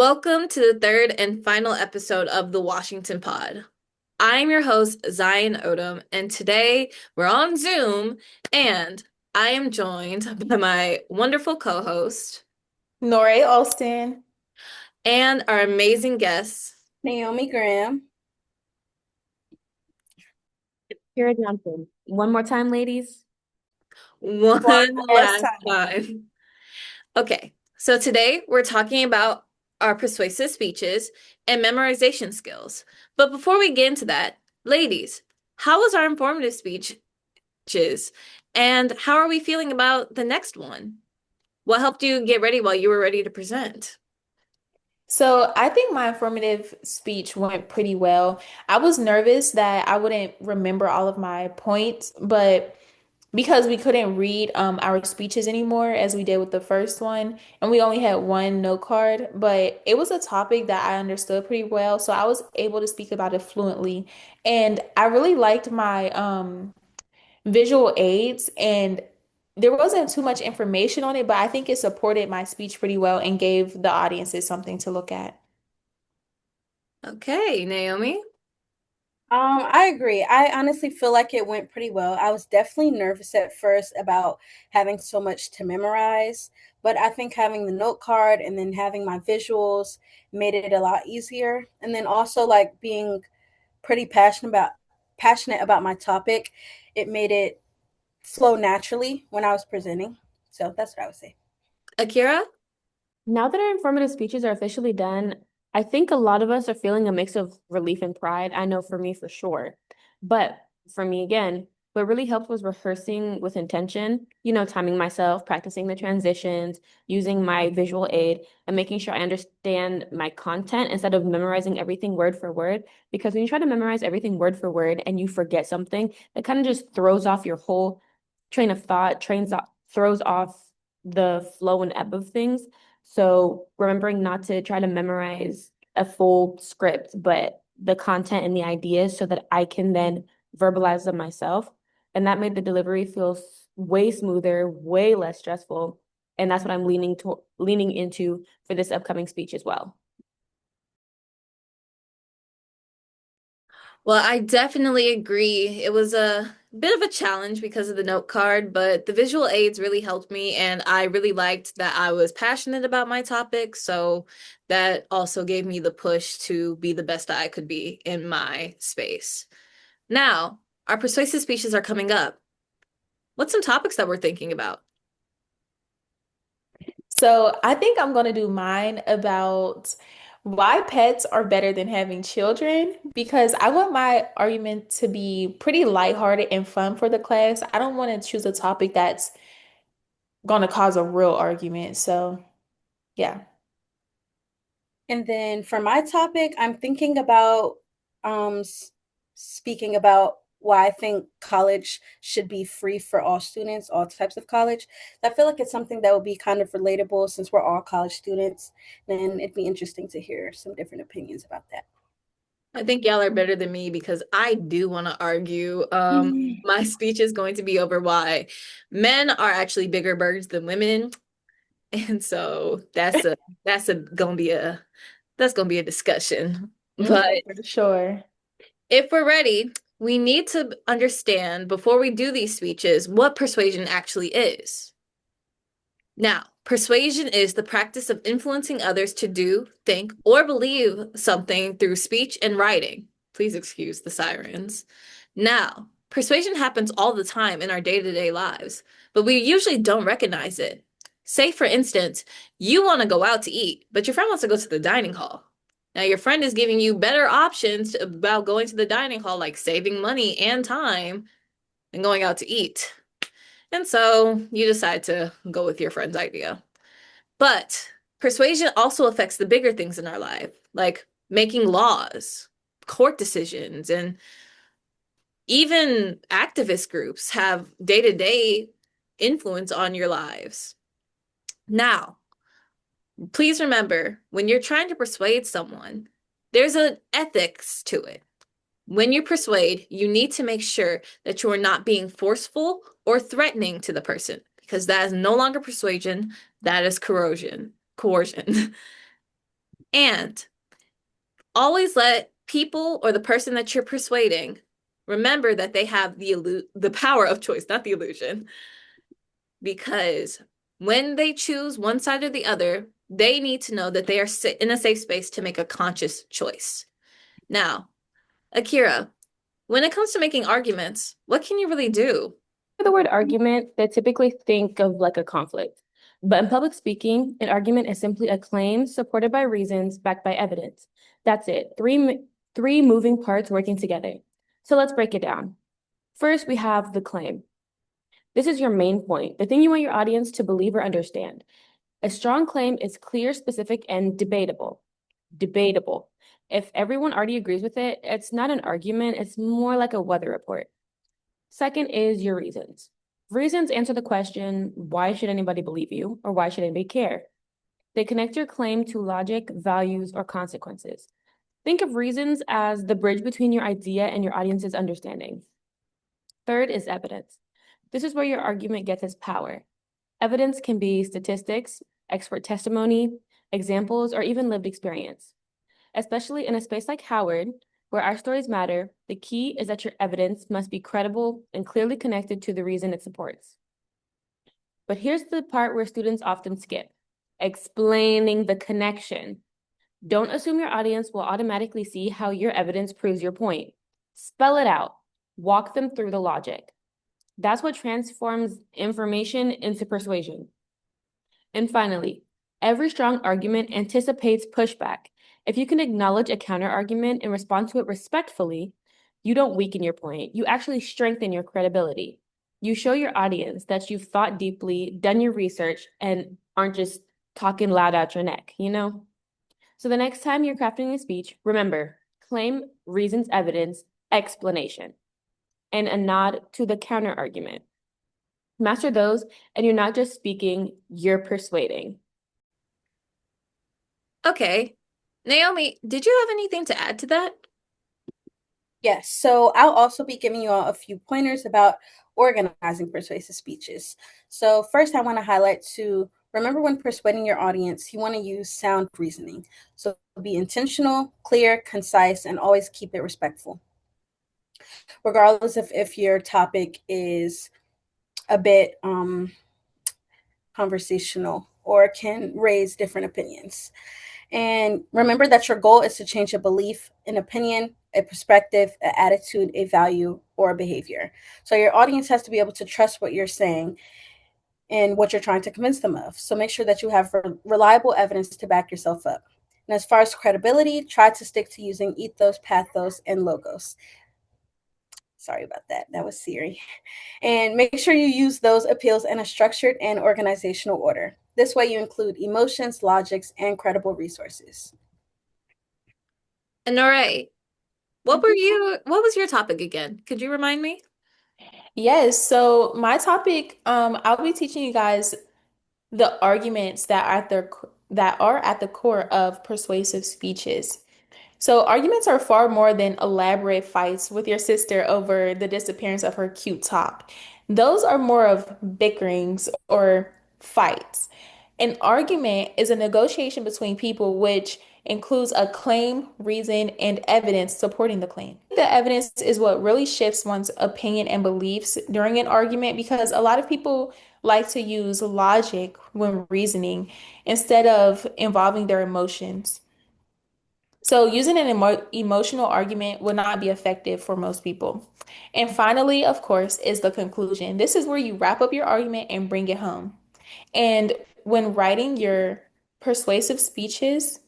Welcome to the third and final episode of the Washington Pod. I'm your host, Zion Odom, and today we're on Zoom, and I am joined by my wonderful co-host Nore Alston. and our amazing guests. Naomi Graham. Kira Johnson. One more time, ladies. One One last last time. time. Okay, so today we're talking about our persuasive speeches and memorization skills. But before we get into that, ladies, how was our informative speech? And how are we feeling about the next one? What helped you get ready while you were ready to present? So I think my informative speech went pretty well. I was nervous that I wouldn't remember all of my points, but because we couldn't read our speeches anymore as we did with the first one, and we only had one note card, but it was a topic that I understood pretty well, so I was able to speak about it fluently. And I really liked my visual aids, and there wasn't too much information on it, but I think it supported my speech pretty well and gave the audiences something to look at. Okay, Naomi. I agree. I honestly feel like it went pretty well. I was definitely nervous at first about having so much to memorize, but I think having the note card and then having my visuals made it a lot easier. And then also like being pretty passionate about my topic, it made it flow naturally when I was presenting. So that's what I would say. Akira? Now that our informative speeches are officially done, I think a lot of us are feeling a mix of relief and pride. I know for me for sure. But for me, again, what really helped was rehearsing with intention, timing myself, practicing the transitions, using my visual aid, and making sure I understand my content instead of memorizing everything word for word. Because when you try to memorize everything word for word and you forget something, that kind of just throws off your whole train of thought, throws off the flow and ebb of things. So remembering not to try to memorize a full script, but the content and the ideas so that I can then verbalize them myself. And that made the delivery feel way smoother, way less stressful. And that's what I'm leaning into for this upcoming speech as well. Well, I definitely agree. It was a bit of a challenge because of the note card, but the visual aids really helped me, and I really liked that I was passionate about my topic, so that also gave me the push to be the best I could be in my space. Now, our persuasive speeches are coming up. What's some topics that we're thinking about? So I think I'm going to do mine about why pets are better than having children because I want my argument to be pretty lighthearted and fun for the class. I don't want to choose a topic that's going to cause a real argument. So, yeah. And then for my topic, I'm thinking about speaking about why I think college should be free for all students, all types of college. I feel like it's something that would be kind of relatable since we're all college students. Then it'd be interesting to hear some different opinions about that. I think y'all are better than me because I do want to argue. Mhm. My speech is going to be over why men are actually bigger birds than women. And so that's gonna be a discussion. But For sure. if we're ready, we need to understand before we do these speeches what persuasion actually is. Now, persuasion is the practice of influencing others to do, think, or believe something through speech and writing. Please excuse the sirens. Now, persuasion happens all the time in our day-to-day lives, but we usually don't recognize it. Say, for instance, you want to go out to eat, but your friend wants to go to the dining hall. Now, your friend is giving you better options about going to the dining hall, like saving money and time, than going out to eat. And so you decide to go with your friend's idea. But persuasion also affects the bigger things in our life, like making laws, court decisions, and even activist groups have day-to-day influence on your lives. Now, please remember, when you're trying to persuade someone, there's an ethics to it. When you persuade, you need to make sure that you are not being forceful or threatening to the person because that is no longer persuasion, that is corrosion, coercion. And always let people or the person that you're persuading remember that they have the power of choice, not the illusion. Because when they choose one side or the other, they need to know that they are in a safe space to make a conscious choice. Now, Akira, when it comes to making arguments, what can you really do? The word argument, they typically think of like a conflict. But in public speaking, an argument is simply a claim supported by reasons backed by evidence. That's it. Three moving parts working together. So let's break it down. First, we have the claim. This is your main point, the thing you want your audience to believe or understand. A strong claim is clear, specific, and debatable. Debatable. If everyone already agrees with it, it's not an argument, it's more like a weather report. Second is your reasons. Reasons answer the question, why should anybody believe you, or why should anybody care? They connect your claim to logic, values, or consequences. Think of reasons as the bridge between your idea and your audience's understanding. Third is evidence. This is where your argument gets its power. Evidence can be statistics, expert testimony, examples, or even lived experience. Especially in a space like Howard, where our stories matter, the key is that your evidence must be credible and clearly connected to the reason it supports. But here's the part where students often skip: explaining the connection. Don't assume your audience will automatically see how your evidence proves your point. Spell it out. Walk them through the logic. That's what transforms information into persuasion. And finally, every strong argument anticipates pushback. If you can acknowledge a counterargument and respond to it respectfully, you don't weaken your point. You actually strengthen your credibility. You show your audience that you've thought deeply, done your research, and aren't just talking loud out your neck, you know? So the next time you're crafting a speech, remember, claim, reasons, evidence, explanation, and a nod to the counterargument. Master those, and you're not just speaking, you're persuading. Okay. Naomi, did you have anything to add to that? Yes, so I'll also be giving you all a few pointers about organizing persuasive speeches. So first, I want to highlight to remember when persuading your audience, you want to use sound reasoning. So be intentional, clear, concise, and always keep it respectful. Regardless of if your topic is a bit conversational or can raise different opinions. And remember that your goal is to change a belief, an opinion, a perspective, an attitude, a value, or a behavior. So your audience has to be able to trust what you're saying and what you're trying to convince them of. So make sure that you have reliable evidence to back yourself up. And as far as credibility, try to stick to using ethos, pathos, and logos. Sorry about that. That was Siri. And make sure you use those appeals in a structured and organizational order. This way you include emotions, logics, and credible resources. And all right. What was your topic again? Could you remind me? Yes, so my topic, I'll be teaching you guys the arguments that are at the core of persuasive speeches. So arguments are far more than elaborate fights with your sister over the disappearance of her cute top. Those are more of bickerings or fights. An argument is a negotiation between people which includes a claim, reason, and evidence supporting the claim. The evidence is what really shifts one's opinion and beliefs during an argument because a lot of people like to use logic when reasoning instead of involving their emotions. So, using an emotional argument would not be effective for most people. And finally, of course, is the conclusion. This is where you wrap up your argument and bring it home. And when writing your persuasive speeches,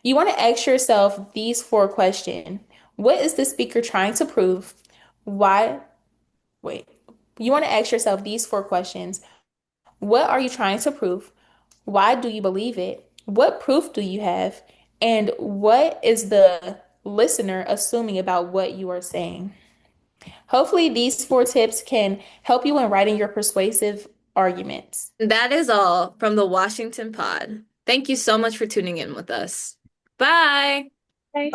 you want to ask yourself these four questions. What is the speaker trying to prove? Why? Wait. You want to ask yourself these four questions. What are you trying to prove? Why do you believe it? What proof do you have? And what is the listener assuming about what you are saying? Hopefully, these four tips can help you in writing your persuasive arguments. That is all from the Washington Pod. Thank you so much for tuning in with us. Bye. Bye.